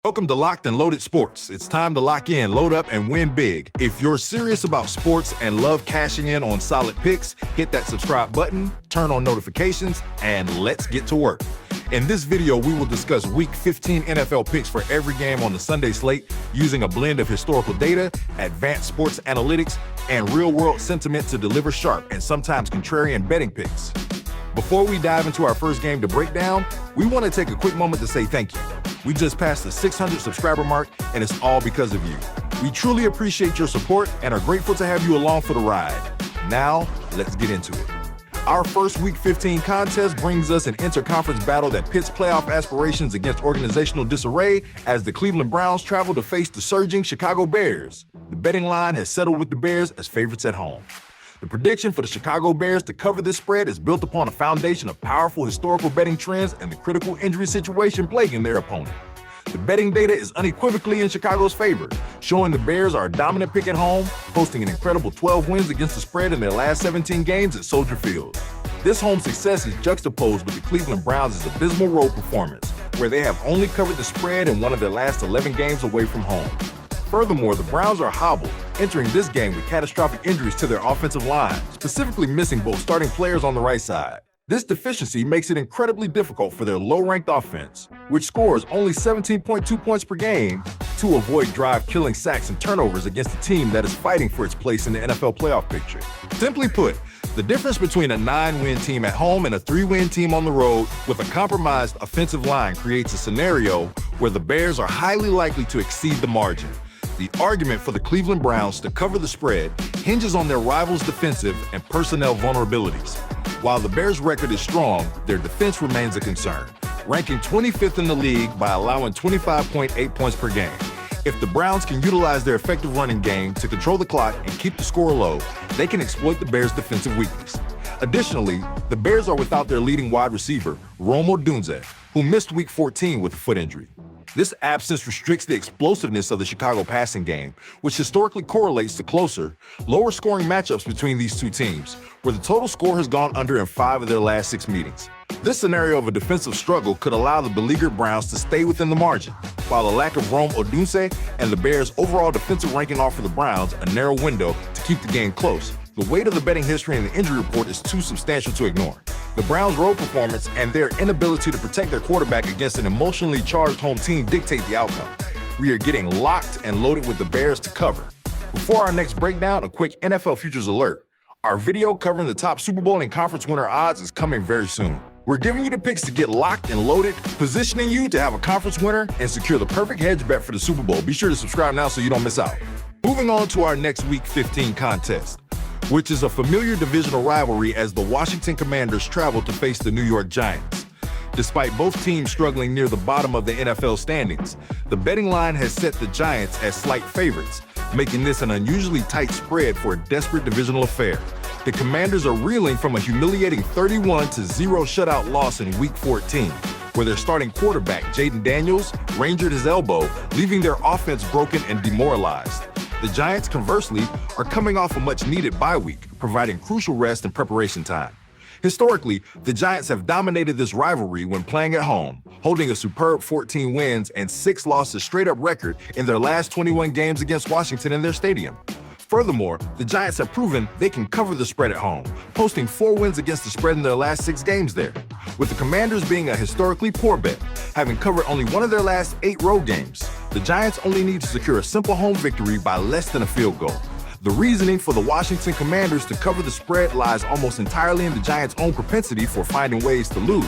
Welcome to Locked and Loaded Sports. It's time to lock in, load up, and win big. If you're serious about sports and love cashing in on solid picks, hit that subscribe button, turn on notifications, and let's get to work. In this video, we will discuss Week 15 NFL picks for every game on the Sunday slate using a blend of historical data, advanced sports analytics, and real-world sentiment to deliver sharp and sometimes contrarian betting picks. Before we dive into our first game to break down, we want to take a quick moment to say thank you. We just passed the 600 subscriber mark, and it's all because of you. We truly appreciate your support and are grateful to have you along for the ride. Now, let's get into it. Our first Week 15 contest brings us an interconference battle that pits playoff aspirations against organizational disarray as the Cleveland Browns travel to face the surging Chicago Bears. The betting line has settled with the Bears as favorites at home. The prediction for the Chicago Bears to cover this spread is built upon a foundation of powerful historical betting trends and the critical injury situation plaguing their opponent. The betting data is unequivocally in Chicago's favor, showing the Bears are a dominant pick at home, posting an incredible 12 wins against the spread in their last 17 games at Soldier Field. This home success is juxtaposed with the Cleveland Browns' abysmal road performance, where they have only covered the spread in one of their last 11 games away from home. Furthermore, the Browns are hobbled, entering this game with catastrophic injuries to their offensive line, specifically missing both starting players on the right side. This deficiency makes it incredibly difficult for their low-ranked offense, which scores only 17.2 points per game, to avoid drive-killing sacks and turnovers against a team that is fighting for its place in the NFL playoff picture. Simply put, the difference between a 9-win team at home and a 3-win team on the road with a compromised offensive line creates a scenario where the Bears are highly likely to exceed the margin. The argument for the Cleveland Browns to cover the spread hinges on their rivals' defensive and personnel vulnerabilities. While the Bears' record is strong, their defense remains a concern, ranking 25th in the league by allowing 25.8 points per game. If the Browns can utilize their effective running game to control the clock and keep the score low, they can exploit the Bears' defensive weakness. Additionally, the Bears are without their leading wide receiver, Rome Odunze, who missed Week 14 with a foot injury. This absence restricts the explosiveness of the Chicago passing game, which historically correlates to closer, lower-scoring matchups between these two teams, where the total score has gone under in 5 of their last 6 meetings. This scenario of a defensive struggle could allow the beleaguered Browns to stay within the margin, while the lack of Rome Odunze and the Bears' overall defensive ranking offer the Browns a narrow window to keep the game close. The weight of the betting history and the injury report is too substantial to ignore. The Browns' road performance and their inability to protect their quarterback against an emotionally charged home team dictate the outcome. We are getting locked and loaded with the Bears to cover. Before our next breakdown, a quick NFL futures alert. Our video covering the top Super Bowl and conference winner odds is coming very soon. We're giving you the picks to get locked and loaded, positioning you to have a conference winner and secure the perfect hedge bet for the Super Bowl. Be sure to subscribe now so you don't miss out. Moving on to our next Week 15 contest, which is a familiar divisional rivalry as the Washington Commanders travel to face the New York Giants. Despite both teams struggling near the bottom of the NFL standings, the betting line has set the Giants as slight favorites, making this an unusually tight spread for a desperate divisional affair. The Commanders are reeling from a humiliating 31-0 shutout loss in Week 14, where their starting quarterback, Jaden Daniels, injured his elbow, leaving their offense broken and demoralized. The Giants, conversely, are coming off a much-needed bye week, providing crucial rest and preparation time. Historically, the Giants have dominated this rivalry when playing at home, holding a superb 14 wins and 6 losses straight-up record in their last 21 games against Washington in their stadium. Furthermore, the Giants have proven they can cover the spread at home, posting 4 wins against the spread in their last 6 games there. With the Commanders being a historically poor bet, having covered only one of their last 8 road games, the Giants only need to secure a simple home victory by less than a field goal. The reasoning for the Washington Commanders to cover the spread lies almost entirely in the Giants' own propensity for finding ways to lose,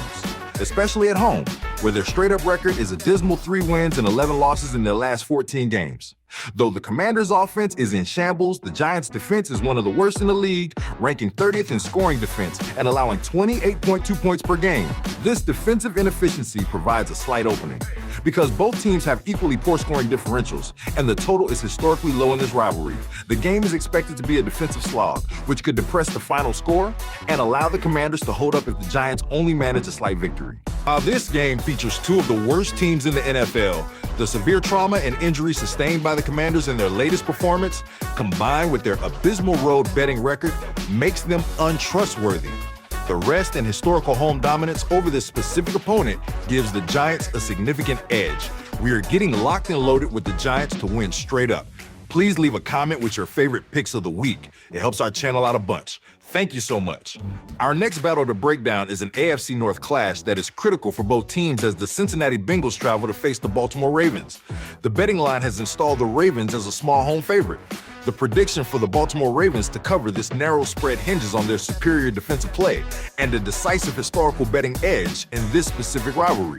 especially at home, where their straight-up record is a dismal 3 wins and 11 losses in their last 14 games. Though the Commanders' offense is in shambles, the Giants' defense is one of the worst in the league, ranking 30th in scoring defense and allowing 28.2 points per game. This defensive inefficiency provides a slight opening, because both teams have equally poor scoring differentials, and the total is historically low in this rivalry. The game is expected to be a defensive slog, which could depress the final score and allow the Commanders to hold up if the Giants only manage a slight victory. While this game features 2 of the worst teams in the NFL, the severe trauma and injury sustained by the Commanders in their latest performance, combined with their abysmal road betting record, makes them untrustworthy. The rest and historical home dominance over this specific opponent gives the Giants a significant edge, We are getting locked and loaded with the Giants to win straight up. Please leave a comment with your favorite picks of the week. It helps our channel out a bunch. Thank you so much. Our next battle to break down is an AFC North clash that is critical for both teams as the Cincinnati Bengals travel to face the Baltimore Ravens. The betting line has installed the Ravens as a small home favorite. The prediction for the Baltimore Ravens to cover this narrow spread hinges on their superior defensive play and a decisive historical betting edge in this specific rivalry.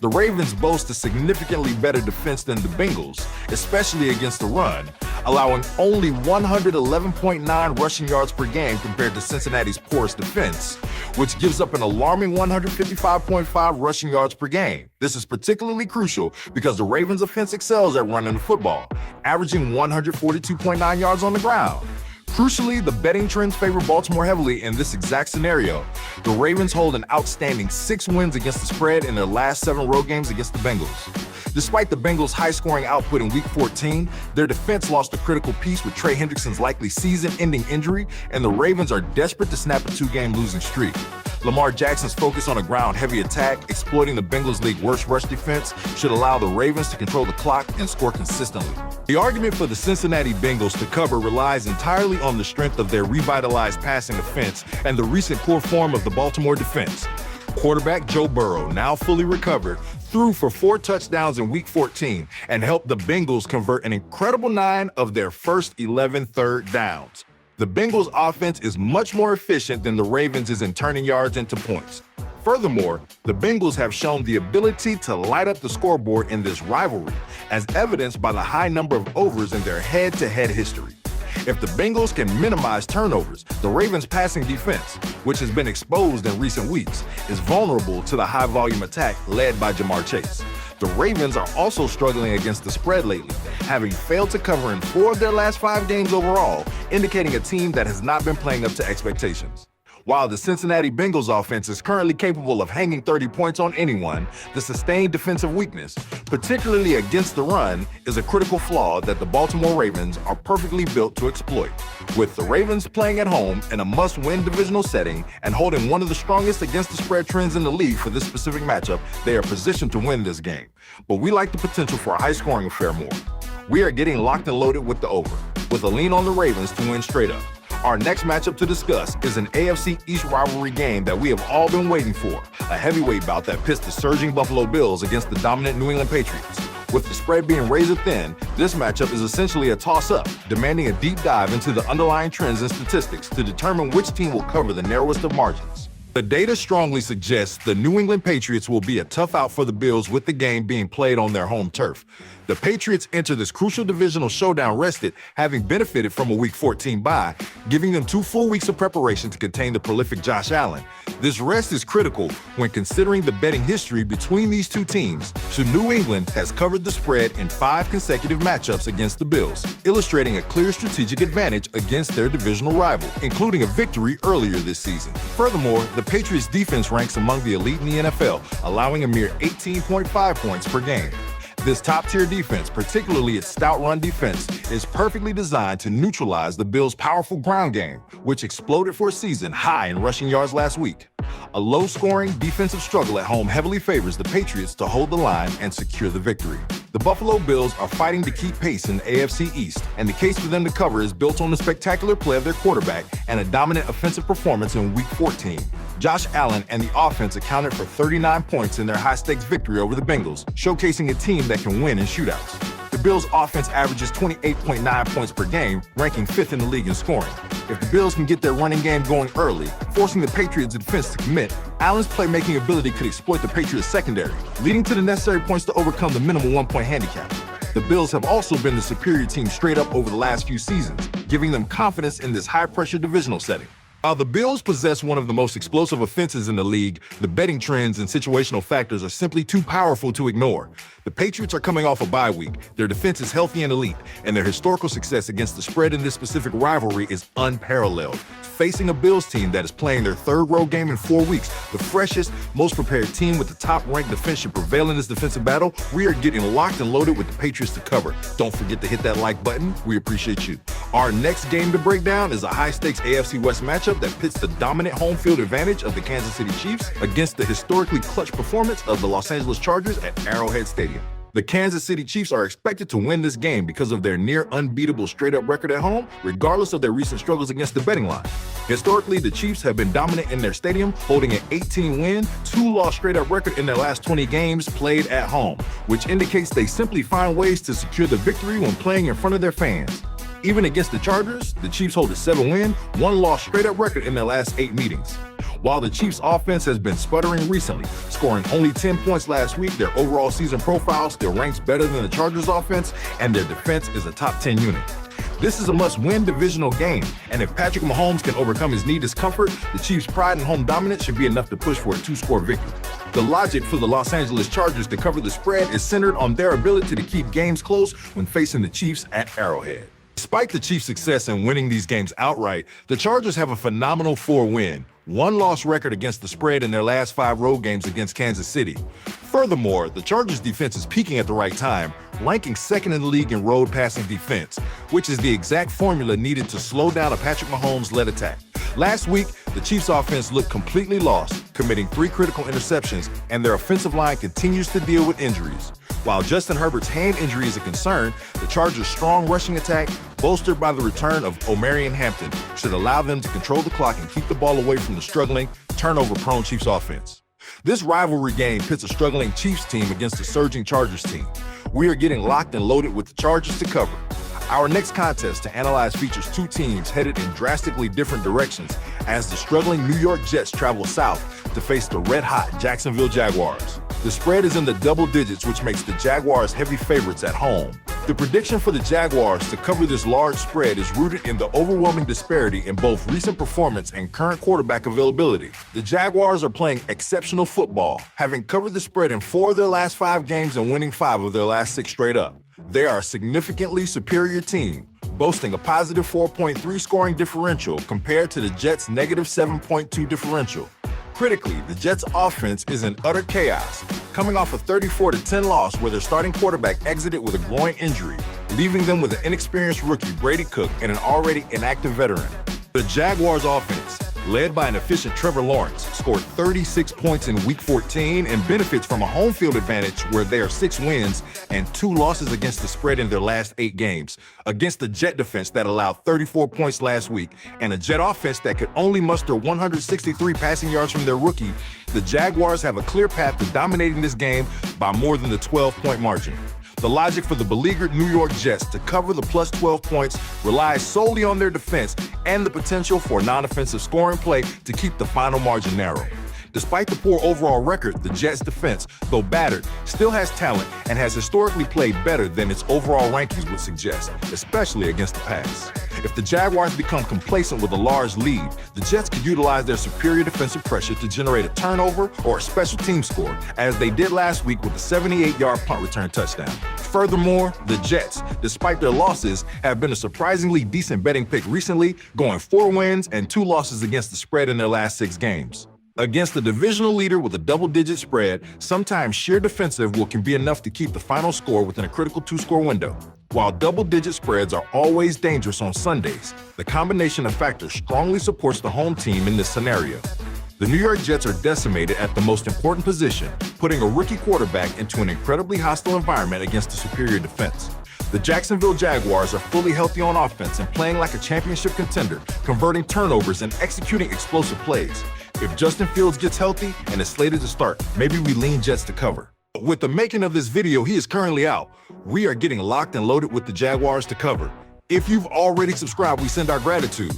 The Ravens boast a significantly better defense than the Bengals, especially against the run, allowing only 111.9 rushing yards per game compared to Cincinnati's porous defense, which gives up an alarming 155.5 rushing yards per game. This is particularly crucial because the Ravens' offense excels at running the football, averaging 142.9 yards on the ground. Crucially, the betting trends favor Baltimore heavily in this exact scenario. The Ravens hold an outstanding 6 wins against the spread in their last 7 road games against the Bengals. Despite the Bengals' high-scoring output in Week 14, their defense lost a critical piece with Trey Hendrickson's likely season-ending injury, and the Ravens are desperate to snap a 2-game losing streak. Lamar Jackson's focus on a ground-heavy attack, exploiting the Bengals' league worst rush defense, should allow the Ravens to control the clock and score consistently. The argument for the Cincinnati Bengals to cover relies entirely on the strength of their revitalized passing offense and the recent poor form of the Baltimore defense. Quarterback Joe Burrow, now fully recovered, threw for 4 touchdowns in Week 14 and helped the Bengals convert an incredible 9 of their first 11 third downs. The Bengals' offense is much more efficient than the Ravens is in turning yards into points. Furthermore, the Bengals have shown the ability to light up the scoreboard in this rivalry, as evidenced by the high number of overs in their head-to-head history. If the Bengals can minimize turnovers, the Ravens' passing defense, which has been exposed in recent weeks, is vulnerable to the high-volume attack led by Jamar Chase. The Ravens are also struggling against the spread lately, having failed to cover in 4 of their last 5 games overall, indicating a team that has not been playing up to expectations. While the Cincinnati Bengals offense is currently capable of hanging 30 points on anyone, the sustained defensive weakness, particularly against the run, is a critical flaw that the Baltimore Ravens are perfectly built to exploit. With the Ravens playing at home in a must-win divisional setting and holding one of the strongest against the spread trends in the league for this specific matchup, they are positioned to win this game. But we like the potential for a high-scoring affair more. We are getting locked and loaded with the over, with a lean on the Ravens to win straight up. Our next matchup to discuss is an AFC East rivalry game that we have all been waiting for, a heavyweight bout that pits the surging Buffalo Bills against the dominant New England Patriots. With the spread being razor thin, this matchup is essentially a toss-up, demanding a deep dive into the underlying trends and statistics to determine which team will cover the narrowest of margins. The data strongly suggests the New England Patriots will be a tough out for the Bills with the game being played on their home turf. The Patriots enter this crucial divisional showdown rested, having benefited from a Week 14 bye, giving them 2 full weeks of preparation to contain the prolific Josh Allen. This rest is critical when considering the betting history between these two teams, so New England has covered the spread in 5 consecutive matchups against the Bills, illustrating a clear strategic advantage against their divisional rival, including a victory earlier this season. Furthermore, the Patriots' defense ranks among the elite in the NFL, allowing a mere 18.5 points per game. This top-tier defense, particularly its stout run defense, is perfectly designed to neutralize the Bills' powerful ground game, which exploded for a season high in rushing yards last week. A low-scoring defensive struggle at home heavily favors the Patriots to hold the line and secure the victory. The Buffalo Bills are fighting to keep pace in the AFC East, and the case for them to cover is built on the spectacular play of their quarterback and a dominant offensive performance in Week 14. Josh Allen and the offense accounted for 39 points in their high-stakes victory over the Bengals, showcasing a team that can win in shootouts. The Bills' offense averages 28.9 points per game, ranking 5th in the league in scoring. If the Bills can get their running game going early, forcing the Patriots' defense to commit, Allen's playmaking ability could exploit the Patriots' secondary, leading to the necessary points to overcome the minimum 1-point handicap. The Bills have also been the superior team straight up over the last few seasons, giving them confidence in this high-pressure divisional setting. While the Bills possess one of the most explosive offenses in the league, the betting trends and situational factors are simply too powerful to ignore. The Patriots are coming off a bye week, their defense is healthy and elite, and their historical success against the spread in this specific rivalry is unparalleled. Facing a Bills team that is playing their 3rd road game in 4 weeks, the freshest, most prepared team with the top-ranked defense should prevail in this defensive battle, we are getting locked and loaded with the Patriots to cover. Don't forget to hit that like button. We appreciate you. Our next game to break down is a high-stakes AFC West matchup that pits the dominant home field advantage of the Kansas City Chiefs against the historically clutch performance of the Los Angeles Chargers at Arrowhead Stadium. The Kansas City Chiefs are expected to win this game because of their near unbeatable straight-up record at home, regardless of their recent struggles against the betting line. Historically, the Chiefs have been dominant in their stadium, holding an 18-win, 2-loss straight-up record in their last 20 games played at home, which indicates they simply find ways to secure the victory when playing in front of their fans. Even against the Chargers, the Chiefs hold a 7-win, 1-loss straight-up record in their last 8 meetings. While the Chiefs' offense has been sputtering recently, scoring only 10 points last week, their overall season profile still ranks better than the Chargers' offense, and their defense is a top 10 unit. This is a must-win divisional game, and if Patrick Mahomes can overcome his knee discomfort, the Chiefs' pride in home dominance should be enough to push for a 2-score victory. The logic for the Los Angeles Chargers to cover the spread is centered on their ability to keep games close when facing the Chiefs at Arrowhead. Despite the Chiefs' success in winning these games outright, the Chargers have a phenomenal 4-win, 1-loss record against the spread in their last 5 road games against Kansas City. Furthermore, the Chargers' defense is peaking at the right time, ranking second in the league in road passing defense, which is the exact formula needed to slow down a Patrick Mahomes-led attack. Last week, the Chiefs' offense looked completely lost, committing 3 critical interceptions, and their offensive line continues to deal with injuries. While Justin Herbert's hand injury is a concern, the Chargers' strong rushing attack, bolstered by the return of Omarion Hampton, should allow them to control the clock and keep the ball away from the struggling, turnover-prone Chiefs offense. This rivalry game pits a struggling Chiefs team against a surging Chargers team. We are getting locked and loaded with the Chargers to cover. Our next contest to analyze features 2 teams headed in drastically different directions as the struggling New York Jets travel south to face the red-hot Jacksonville Jaguars. The spread is in the double digits, which makes the Jaguars heavy favorites at home. The prediction for the Jaguars to cover this large spread is rooted in the overwhelming disparity in both recent performance and current quarterback availability. The Jaguars are playing exceptional football, having covered the spread in 4 of their last 5 games and winning 5 of their last 6 straight up. They are a significantly superior team, boasting a positive 4.3 scoring differential compared to the Jets' negative 7.2 differential. Critically, the Jets' offense is in utter chaos, coming off a 34-10 loss where their starting quarterback exited with a groin injury, leaving them with an inexperienced rookie, Brady Cook, and an already inactive veteran. The Jaguars' offense, led by an efficient Trevor Lawrence, scored 36 points in Week 14 and benefits from a home field advantage where they are 6 wins and 2 losses against the spread in their last 8 games, against the Jet defense that allowed 34 points last week and a Jet offense that could only muster 163 passing yards from their rookie. The Jaguars have a clear path to dominating this game by more than the 12-point margin. The logic for the beleaguered New York Jets to cover the plus 12 points relies solely on their defense and the potential for non-offensive scoring play to keep the final margin narrow. Despite the poor overall record, the Jets' defense, though battered, still has talent and has historically played better than its overall rankings would suggest, especially against the pass. If the Jaguars become complacent with a large lead, the Jets could utilize their superior defensive pressure to generate a turnover or a special team score, as they did last week with a 78-yard punt return touchdown. Furthermore, the Jets, despite their losses, have been a surprisingly decent betting pick recently, going 4 wins and 2 losses against the spread in their last 6 games. Against the divisional leader with a double-digit spread, sometimes sheer defensive can be enough to keep the final score within a critical 2-score window. While double-digit spreads are always dangerous on Sundays, the combination of factors strongly supports the home team in this scenario. The New York Jets are decimated at the most important position, putting a rookie quarterback into an incredibly hostile environment against a superior defense. The Jacksonville Jaguars are fully healthy on offense and playing like a championship contender, converting turnovers and executing explosive plays. If Justin Fields gets healthy and is slated to start, maybe we lean Jets to cover. With the making of this video, he is currently out. We are getting locked and loaded with the Jaguars to cover. If you've already subscribed, we send our gratitude.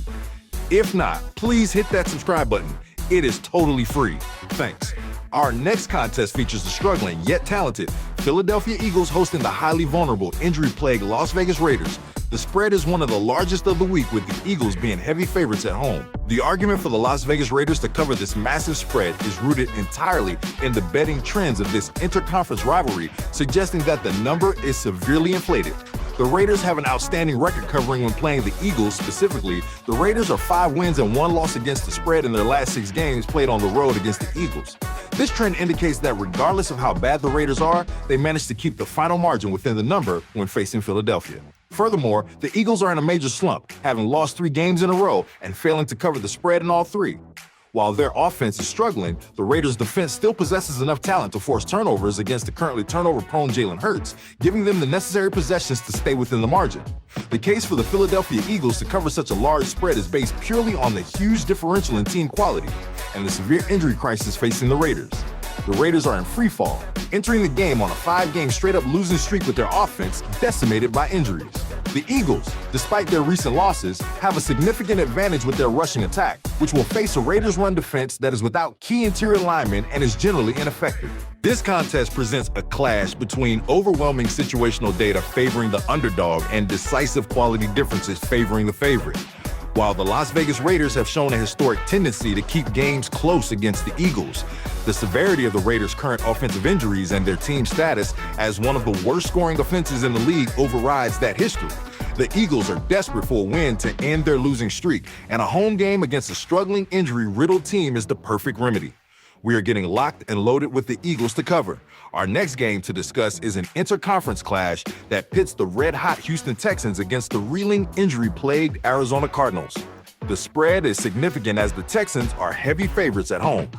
If not, please hit that subscribe button. It is totally free. Thanks. Our next contest features the struggling yet talented Philadelphia Eagles hosting the highly vulnerable, injury-plagued Las Vegas Raiders. The spread is one of the largest of the week, with the Eagles being heavy favorites at home. The argument for the Las Vegas Raiders to cover this massive spread is rooted entirely in the betting trends of this interconference rivalry, suggesting that the number is severely inflated. The Raiders have an outstanding record covering when playing the Eagles. Specifically, the Raiders are 5 wins and 1 loss against the spread in their last 6 games played on the road against the Eagles. This trend indicates that regardless of how bad the Raiders are, they manage to keep the final margin within the number when facing Philadelphia. Furthermore, the Eagles are in a major slump, having lost 3 games in a row and failing to cover the spread in all 3. While their offense is struggling, the Raiders' defense still possesses enough talent to force turnovers against the currently turnover-prone Jalen Hurts, giving them the necessary possessions to stay within the margin. The case for the Philadelphia Eagles to cover such a large spread is based purely on the huge differential in team quality and the severe injury crisis facing the Raiders. The Raiders are in free fall, entering the game on a 5-game straight-up losing streak with their offense decimated by injuries. The Eagles, despite their recent losses, have a significant advantage with their rushing attack, which will face a Raiders run defense that is without key interior linemen and is generally ineffective. This contest presents a clash between overwhelming situational data favoring the underdog and decisive quality differences favoring the favorite. While the Las Vegas Raiders have shown a historic tendency to keep games close against the Eagles, the severity of the Raiders' current offensive injuries and their team status as one of the worst scoring offenses in the league overrides that history. The Eagles are desperate for a win to end their losing streak, and a home game against a struggling injury-riddled team is the perfect remedy. We are getting locked and loaded with the Eagles to cover. Our next game to discuss is an interconference clash that pits the red-hot Houston Texans against the reeling, injury-plagued Arizona Cardinals. The spread is significant as the Texans are heavy favorites at home.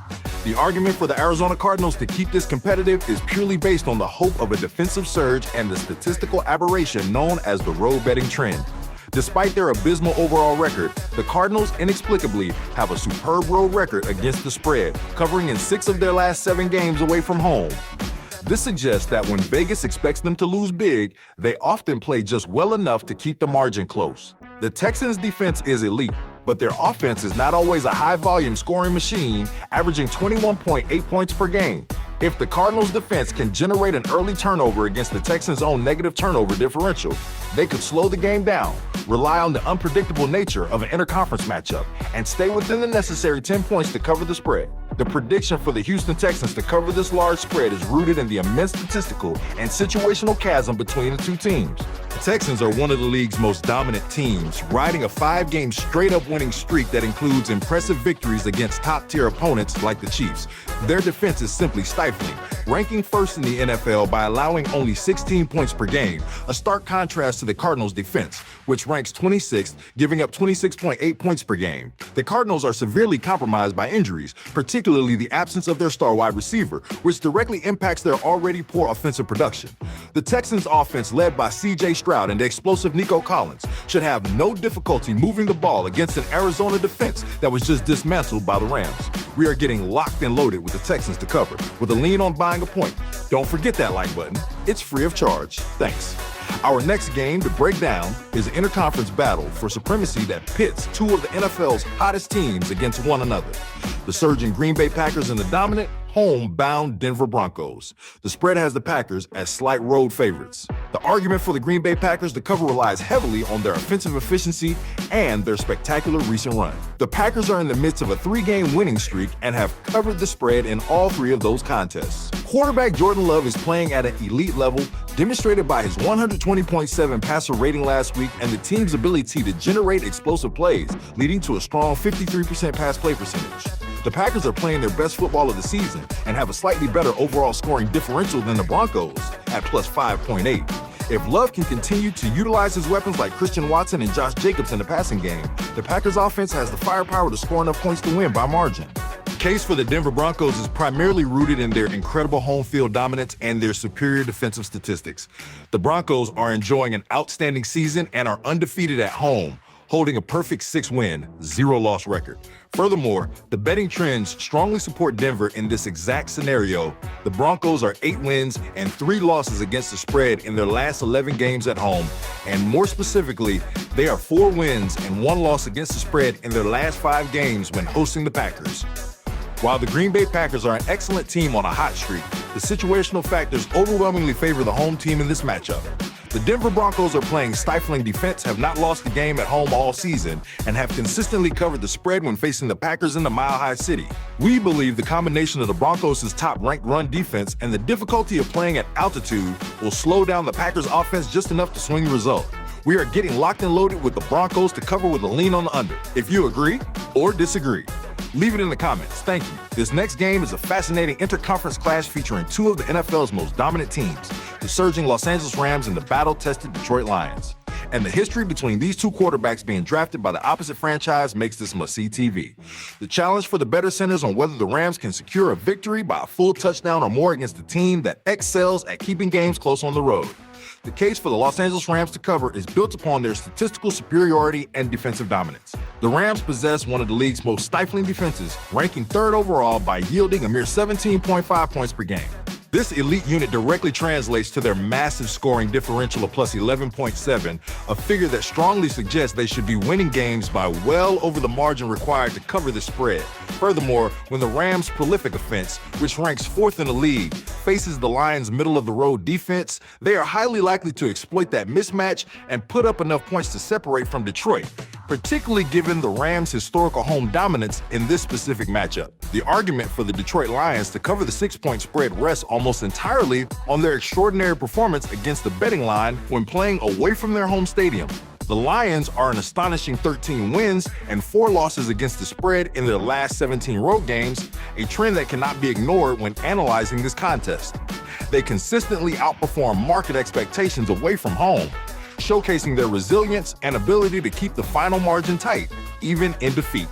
The argument for the Arizona Cardinals to keep this competitive is purely based on the hope of a defensive surge and the statistical aberration known as the road betting trend. Despite their abysmal overall record, the Cardinals inexplicably have a superb road record against the spread, covering in 6 of their last 7 games away from home. This suggests that when Vegas expects them to lose big, they often play just well enough to keep the margin close. The Texans' defense is elite, but their offense is not always a high-volume scoring machine, averaging 21.8 points per game. If the Cardinals' defense can generate an early turnover against the Texans' own negative turnover differential, they could slow the game down, rely on the unpredictable nature of an interconference matchup, and stay within the necessary 10 points to cover the spread. The prediction for the Houston Texans to cover this large spread is rooted in the immense statistical and situational chasm between the two teams. The Texans are one of the league's most dominant teams, riding a 5-game straight-up winning streak that includes impressive victories against top-tier opponents like the Chiefs. Their defense is simply stifling, ranking first in the NFL by allowing only 16 points per game, a stark contrast to the Cardinals' defense, which ranks 26th, giving up 26.8 points per game. The Cardinals are severely compromised by injuries, particularly the absence of their star wide receiver, which directly impacts their already poor offensive production. The Texans' offense, led by C.J. Stroud and the explosive Nico Collins, should have no difficulty moving the ball against an Arizona defense that was just dismantled by the Rams. We are getting locked and loaded with the Texans to cover, with a lean on buying a point. Don't forget that like button. It's free of charge. Thanks. Our next game to break down is an interconference battle for supremacy that pits 2 of the NFL's hottest teams against one another. The surging Green Bay Packers and the dominant, home-bound Denver Broncos. The spread has the Packers as slight road favorites. The argument for the Green Bay Packers to cover relies heavily on their offensive efficiency and their spectacular recent run. The Packers are in the midst of a 3-game winning streak and have covered the spread in all 3 of those contests. Quarterback Jordan Love is playing at an elite level, demonstrated by his 120.7 passer rating last week and the team's ability to generate explosive plays, leading to a strong 53% pass play percentage. The Packers are playing their best football of the season and have a slightly better overall scoring differential than the Broncos at plus 5.8. If Love can continue to utilize his weapons like Christian Watson and Josh Jacobs in the passing game, the Packers offense has the firepower to score enough points to win by margin. The case for the Denver Broncos is primarily rooted in their incredible home field dominance and their superior defensive statistics. The Broncos are enjoying an outstanding season and are undefeated at home, holding a perfect 6-win, 0-loss record. Furthermore, the betting trends strongly support Denver in this exact scenario. The Broncos are 8 wins and 3 losses against the spread in their last 11 games at home, and more specifically, they are 4 wins and 1 loss against the spread in their last 5 games when hosting the Packers. While the Green Bay Packers are an excellent team on a hot streak, the situational factors overwhelmingly favor the home team in this matchup. The Denver Broncos are playing stifling defense, have not lost a game at home all season, and have consistently covered the spread when facing the Packers in the Mile High City. We believe the combination of the Broncos' top-ranked run defense and the difficulty of playing at altitude will slow down the Packers' offense just enough to swing the result. We are getting locked and loaded with the Broncos to cover with a lean on the under. If you agree or disagree, leave it in the comments. Thank you. This next game is a fascinating interconference clash featuring 2 of the NFL's most dominant teams, the surging Los Angeles Rams and the battle-tested Detroit Lions. And the history between these two quarterbacks being drafted by the opposite franchise makes this must-see TV. The challenge for the better centers on whether the Rams can secure a victory by a full touchdown or more against a team that excels at keeping games close on the road. The case for the Los Angeles Rams to cover is built upon their statistical superiority and defensive dominance. The Rams possess one of the league's most stifling defenses, ranking third overall by yielding a mere 17.5 points per game. This elite unit directly translates to their massive scoring differential of plus 11.7, a figure that strongly suggests they should be winning games by well over the margin required to cover the spread. Furthermore, when the Rams' prolific offense, which ranks fourth in the league, faces the Lions' middle-of-the-road defense, they are highly likely to exploit that mismatch and put up enough points to separate from Detroit, particularly given the Rams' historical home dominance in this specific matchup. The argument for the Detroit Lions to cover the 6-point spread rests almost entirely on their extraordinary performance against the betting line when playing away from their home stadium. The Lions are an astonishing 13 wins and 4 losses against the spread in their last 17 road games, a trend that cannot be ignored when analyzing this contest. They consistently outperform market expectations away from home, showcasing their resilience and ability to keep the final margin tight, even in defeat.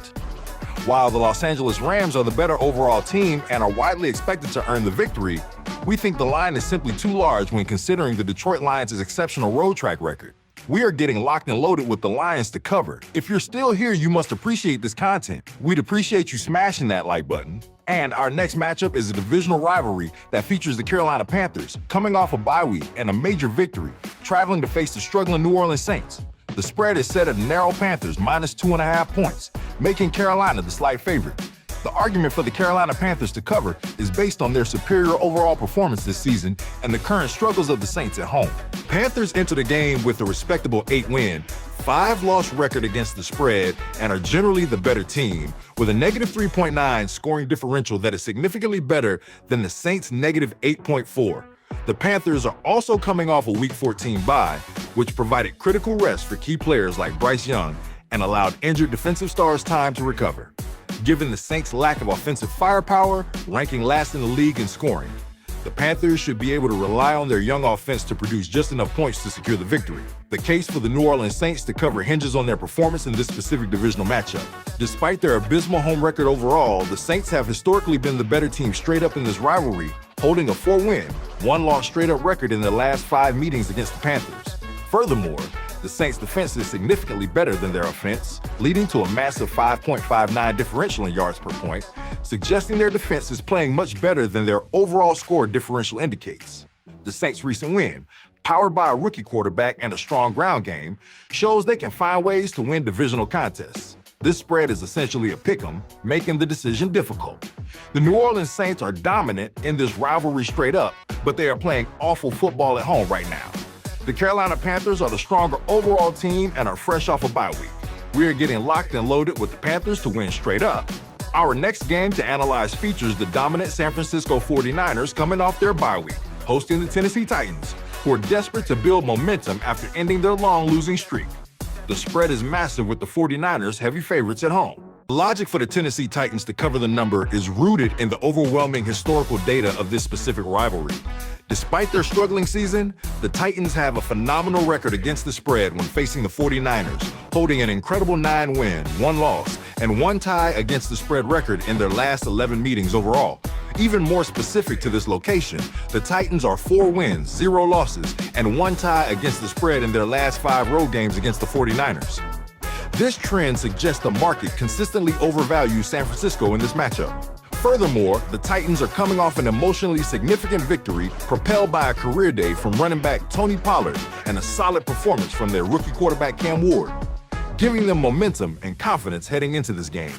While the Los Angeles Rams are the better overall team and are widely expected to earn the victory, we think the line is simply too large when considering the Detroit Lions' exceptional road track record. We are getting locked and loaded with the Lions to cover. If you're still here, you must appreciate this content. We'd appreciate you smashing that like button. And our next matchup is a divisional rivalry that features the Carolina Panthers, coming off a bye week and a major victory, traveling to face the struggling New Orleans Saints. The spread is set at a narrow Panthers minus 2.5 points, making Carolina the slight favorite. The argument for the Carolina Panthers to cover is based on their superior overall performance this season and the current struggles of the Saints at home. Panthers enter the game with a respectable 8-win, 5-loss record against the spread and are generally the better team, with a negative 3.9 scoring differential that is significantly better than the Saints' negative 8.4. The Panthers are also coming off a Week 14 bye, which provided critical rest for key players like Bryce Young and allowed injured defensive stars time to recover. Given the Saints' lack of offensive firepower, ranking last in the league in scoring, the Panthers should be able to rely on their young offense to produce just enough points to secure the victory. The case for the New Orleans Saints to cover hinges on their performance in this specific divisional matchup. Despite their abysmal home record overall, the Saints have historically been the better team straight up in this rivalry, holding a 4-win, 1-loss straight-up record in their last 5 meetings against the Panthers. Furthermore, the Saints' defense is significantly better than their offense, leading to a massive 5.59 differential in yards per point, suggesting their defense is playing much better than their overall score differential indicates. The Saints' recent win, powered by a rookie quarterback and a strong ground game, shows they can find ways to win divisional contests. This spread is essentially a pick'em, making the decision difficult. The New Orleans Saints are dominant in this rivalry straight up, but they are playing awful football at home right now. The Carolina Panthers are the stronger overall team and are fresh off a bye week. We are getting locked and loaded with the Panthers to win straight up. Our next game to analyze features the dominant San Francisco 49ers coming off their bye week, hosting the Tennessee Titans, who are desperate to build momentum after ending their long losing streak. The spread is massive with the 49ers heavy favorites at home. The logic for the Tennessee Titans to cover the number is rooted in the overwhelming historical data of this specific rivalry. Despite their struggling season, the Titans have a phenomenal record against the spread when facing the 49ers, holding an incredible 9-win, 1-loss, and 1 tie against the spread record in their last 11 meetings overall. Even more specific to this location, the Titans are 4 wins, 0 losses, and 1 tie against the spread in their last 5 road games against the 49ers. This trend suggests the market consistently overvalues San Francisco in this matchup. Furthermore, the Titans are coming off an emotionally significant victory propelled by a career day from running back Tony Pollard and a solid performance from their rookie quarterback Cam Ward, giving them momentum and confidence heading into this game.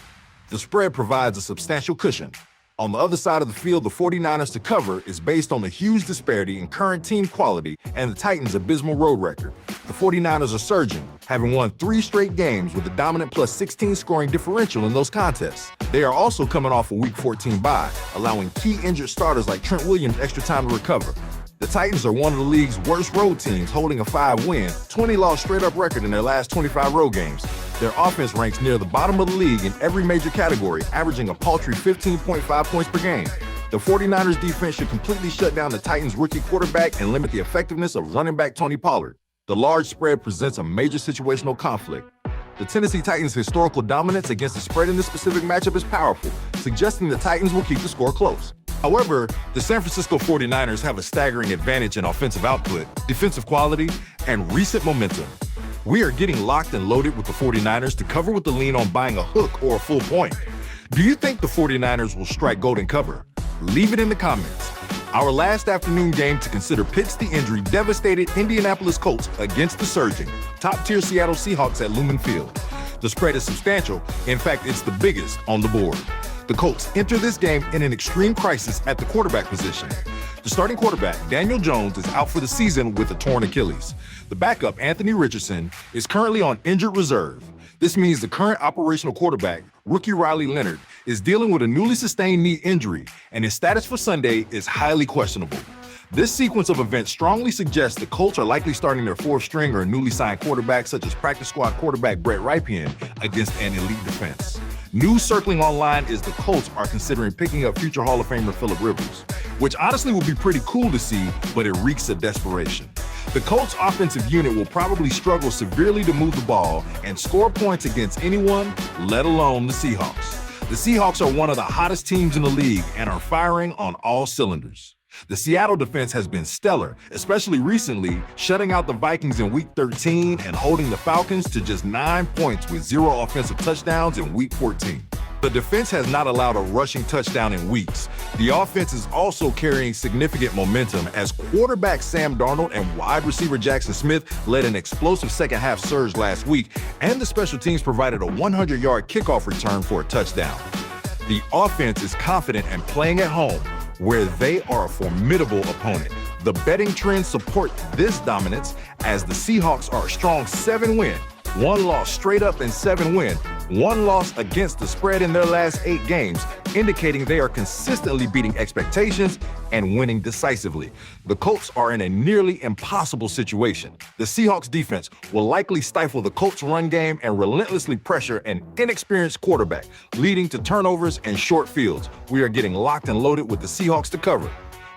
The spread provides a substantial cushion. On the other side of the field, the 49ers to cover is based on the huge disparity in current team quality and the Titans' abysmal road record. The 49ers are surging, having won 3 straight games with a dominant plus 16 scoring differential in those contests. They are also coming off a Week 14 bye, allowing key injured starters like Trent Williams extra time to recover. The Titans are one of the league's worst road teams, holding a 5-win, 20-loss straight-up record in their last 25 road games. Their offense ranks near the bottom of the league in every major category, averaging a paltry 15.5 points per game. The 49ers defense should completely shut down the Titans' rookie quarterback and limit the effectiveness of running back Tony Pollard. The large spread presents a major situational conflict. The Tennessee Titans' historical dominance against the spread in this specific matchup is powerful, suggesting the Titans will keep the score close. However, the San Francisco 49ers have a staggering advantage in offensive output, defensive quality, and recent momentum. We are getting locked and loaded with the 49ers to cover with the lean on buying a hook or a full point. Do you think the 49ers will strike gold and cover? Leave it in the comments. Our last afternoon game to consider pits the injury devastated Indianapolis Colts against the surging, top-tier Seattle Seahawks at Lumen Field. The spread is substantial. In fact, it's the biggest on the board. The Colts enter this game in an extreme crisis at the quarterback position. The starting quarterback, Daniel Jones, is out for the season with a torn Achilles. The backup, Anthony Richardson, is currently on injured reserve. This means the current operational quarterback, rookie Riley Leonard, is dealing with a newly sustained knee injury, and his status for Sunday is highly questionable. This sequence of events strongly suggests the Colts are likely starting their fourth string or newly signed quarterbacks such as practice squad quarterback Brett Rypien against an elite defense. News circling online is the Colts are considering picking up future Hall of Famer Phillip Rivers, which honestly would be pretty cool to see, but it reeks of desperation. The Colts offensive unit will probably struggle severely to move the ball and score points against anyone, let alone the Seahawks. The Seahawks are one of the hottest teams in the league and are firing on all cylinders. The Seattle defense has been stellar, especially recently, shutting out the Vikings in Week 13 and holding the Falcons to just 9 points with 0 offensive touchdowns in Week 14. The defense has not allowed a rushing touchdown in weeks. The offense is also carrying significant momentum as quarterback Sam Darnold and wide receiver Jackson Smith led an explosive second-half surge last week, and the special teams provided a 100-yard kickoff return for a touchdown. The offense is confident and playing at home, where they are a formidable opponent. The betting trends support this dominance as the Seahawks are a strong 7-win, 1 loss straight up and 7-win, 1 loss against the spread in their last 8 games, indicating they are consistently beating expectations and winning decisively. The Colts are in a nearly impossible situation. The Seahawks defense will likely stifle the Colts run game and relentlessly pressure an inexperienced quarterback, leading to turnovers and short fields. We are getting locked and loaded with the Seahawks to cover.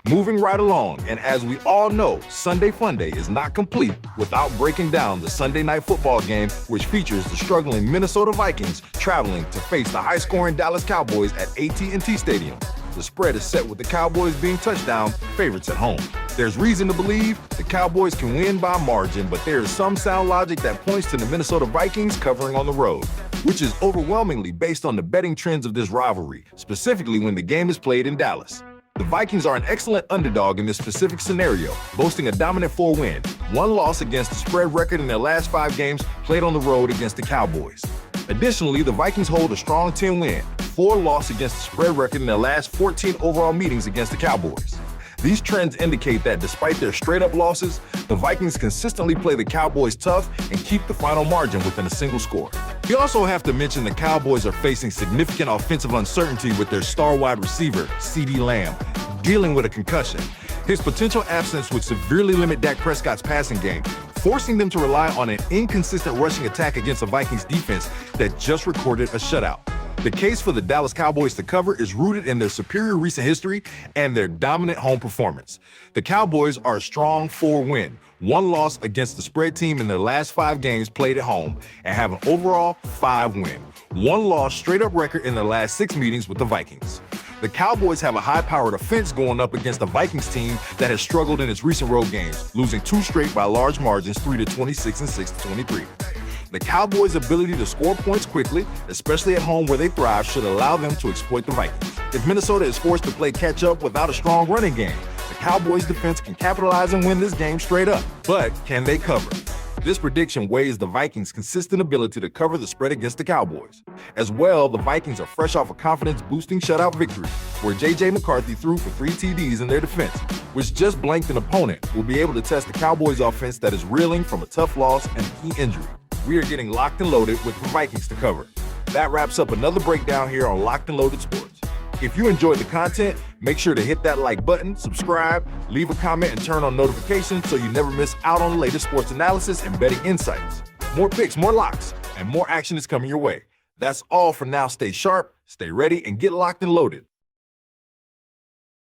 Moving right along, and as we all know, Sunday Funday is not complete without breaking down the Sunday Night Football game, which features the struggling Minnesota Vikings traveling to face the high-scoring Dallas Cowboys at AT&T Stadium. The spread is set with the Cowboys being touchdown favorites at home. There's reason to believe the Cowboys can win by margin, but there is some sound logic that points to the Minnesota Vikings covering on the road, which is overwhelmingly based on the betting trends of this rivalry, specifically when the game is played in Dallas. The Vikings are an excellent underdog in this specific scenario, boasting a dominant 4-win, 1 loss against the spread record in their last 5 games played on the road against the Cowboys. Additionally, the Vikings hold a strong 10-win, 4 loss against the spread record in their last 14 overall meetings against the Cowboys. These trends indicate that despite their straight-up losses, the Vikings consistently play the Cowboys tough and keep the final margin within a single score. We also have to mention the Cowboys are facing significant offensive uncertainty with their star wide receiver, CeeDee Lamb, dealing with a concussion. His potential absence would severely limit Dak Prescott's passing game, forcing them to rely on an inconsistent rushing attack against a Vikings defense that just recorded a shutout. The case for the Dallas Cowboys to cover is rooted in their superior recent history and their dominant home performance. The Cowboys are a strong 4-win, 1 loss against the spread team in their last 5 games played at home, and have an overall 5-win, 1 loss straight-up record in their last 6 meetings with the Vikings. The Cowboys have a high-powered offense going up against a Vikings team that has struggled in its recent road games, losing 2 straight by large margins, 3-26 and 6-23. The Cowboys' ability to score points quickly, especially at home where they thrive, should allow them to exploit the Vikings. If Minnesota is forced to play catch-up without a strong running game, the Cowboys' defense can capitalize and win this game straight up. But can they cover? This prediction weighs the Vikings' consistent ability to cover the spread against the Cowboys. As well, the Vikings are fresh off a confidence-boosting shutout victory, where J.J. McCarthy threw for 3 TDs in their defense, which just blanked an opponent. Will be able to test the Cowboys' offense that is reeling from a tough loss and a key injury. We are getting locked and loaded with the Vikings to cover. That wraps up another breakdown here on Locked and Loaded Sports. If you enjoyed the content, make sure to hit that like button, subscribe, leave a comment, and turn on notifications so you never miss out on the latest sports analysis and betting insights. More picks, more locks, and more action is coming your way. That's all for now. Stay sharp, stay ready, and get locked and loaded.